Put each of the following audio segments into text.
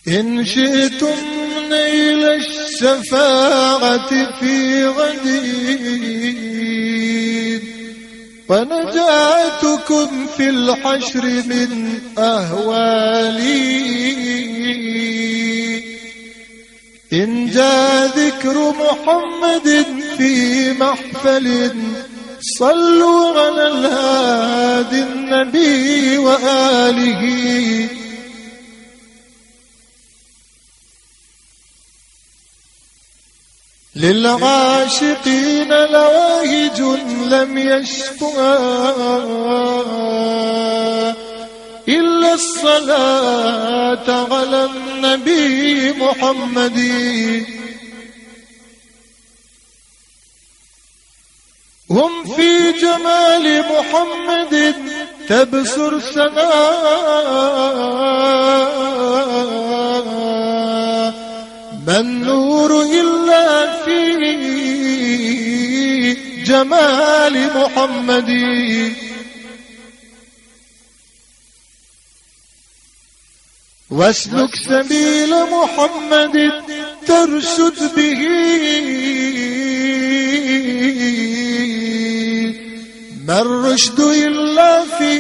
إن شئتم نيل الشفاعة في غدير ونجاتكم في الحشر من أهوالي. إن جاء ذكر محمد في محفل صلوا على الهادي النبي وآله. للعاشقين لواهج لم يشفها إلا الصلاة على النبي محمد. هم في جمال محمد تبصر سناء ما النور إلا في جمال محمد. واسلك سبيل محمد ترشد به ما الرشد إلا في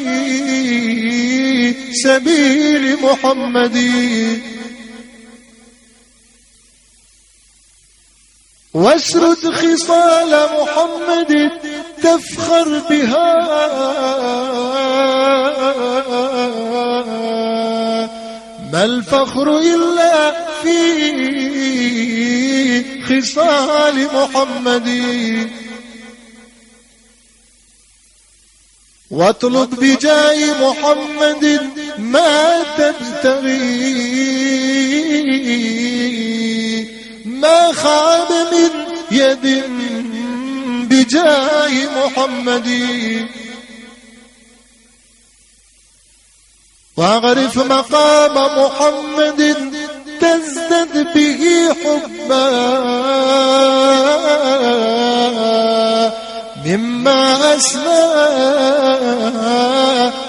سبيل محمد. واسرد خصال محمد تفخر بها ما الفخر إلا في خصال محمد. واطلب بجاه محمد ما تبتغي ما خاب من يد بجاه محمد. واعرف مقام محمد تزدد به حبا مما أسمى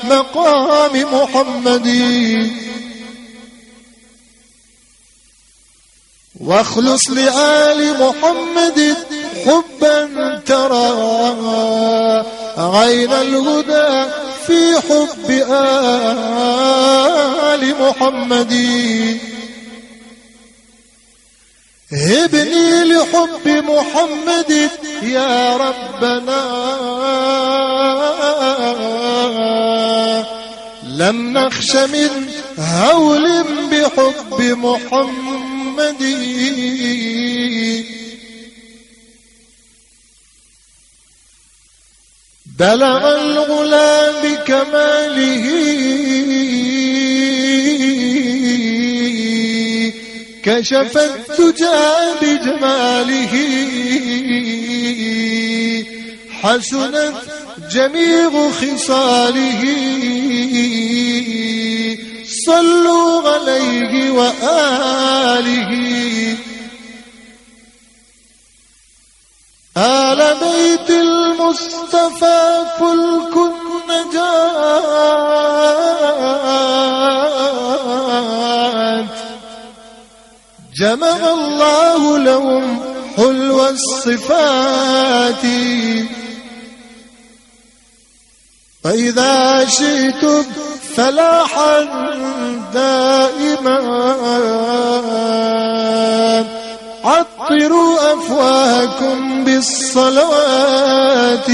مقام محمد. واخلص لآل محمد حبا ترى عين الهدى في حب آل محمد. هبني لحب محمد يا ربنا لم نخش من هول بحب محمد. بلغ الغلا بكماله كشف الدجى بجماله حسنت جميع خصاله صلوا عليه وآله. آل بيت المصطفى فلك النجاة جمع الله لهم حلو الصفات. فإذا شئتم فلاحا دائما عطروا أفواهكم بالصلوات.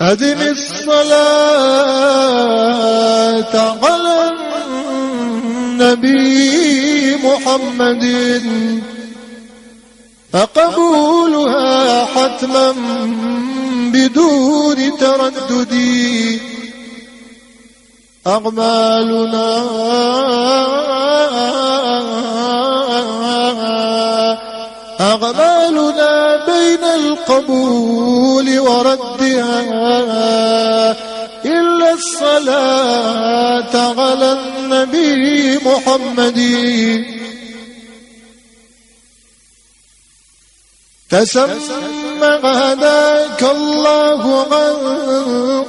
أدم الصلاة على النبي محمد فقبولها حتما بدون تردد. أغمالنا بين القبول وردها إلا الصلاة على النبي محمد. تسمى هداك الله عن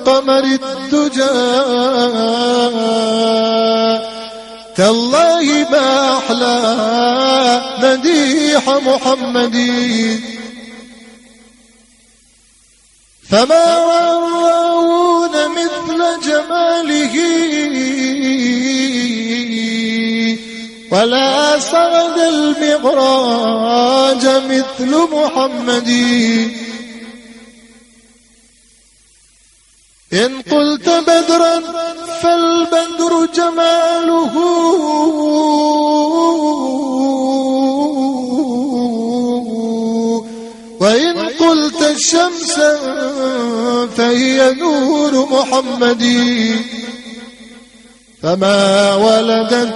قمر الدجى تالله ما أحلى مديح محمدي فما رأون مثل جماله ولا صعد المعراج مثل محمدي إن قلت بدرا فالبدر جماله وإن قلت شمسا فهي نور محمدي فما ولدت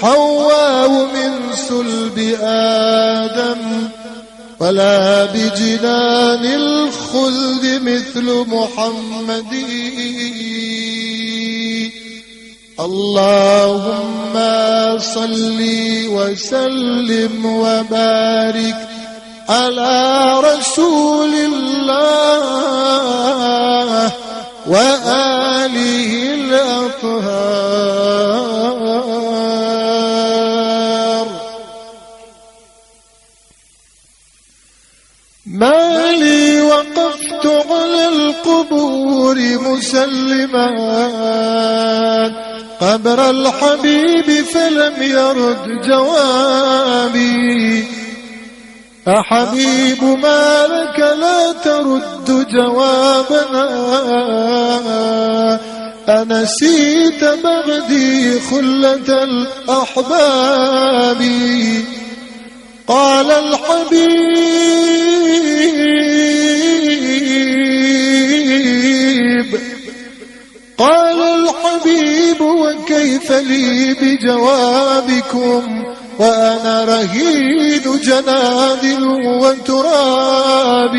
حواء من صلب آدم ولا بجنان الخلد مثل محمدي اللهم صل وسلم وبارك على رسول الله وآله الأطهار ما لي وقفت على القبور مسلما قبر الحبيب فلم يرد جوابي أحبيب ما لك لا ترد جوابنا أنسيت بغدي خلة الأحباب قال الحبيب وكيف لي بجوابكم وأنا رهين جنادل وترابي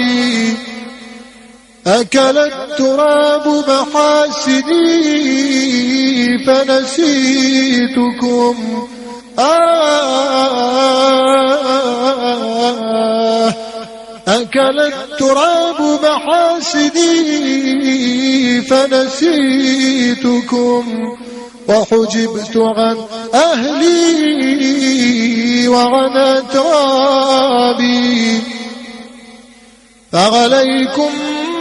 أكل التراب محاسني فنسيتكم أكل التراب محاسني فنسيتكم وحجبت عن أهلي وعن أترابي فعليكم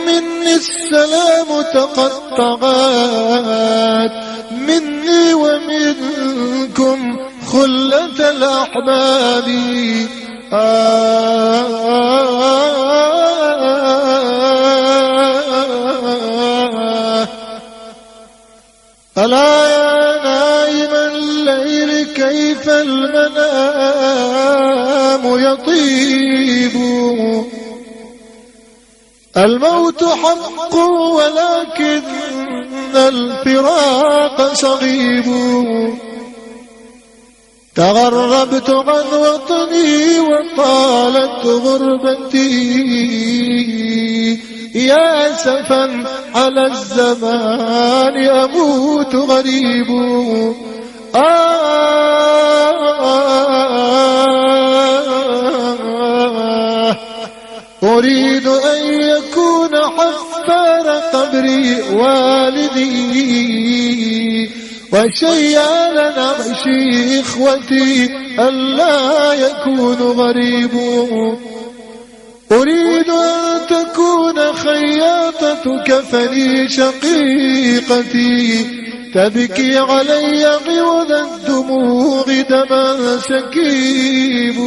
مني السلام تقطعات مني ومنكم خلة الأحباب ألا يا نائم الليل كيف المنام يطيب الموت حق ولكن الفراق صغيب تغربت عن وطني وطالت غربتي يا أسفا على الزمان أموت غريب أريد أن يكون حفار قبري والدي وشيال نعش إخوتي ألا يكون غريب أريد أن تكون خياطة كفني شقيقتي تبكي علي عوض الدموع دما سكيب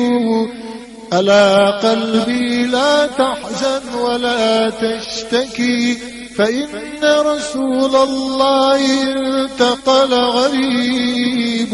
ألا قلبي لا تحزن ولا تشتكي فإن رسول الله انتقل غريب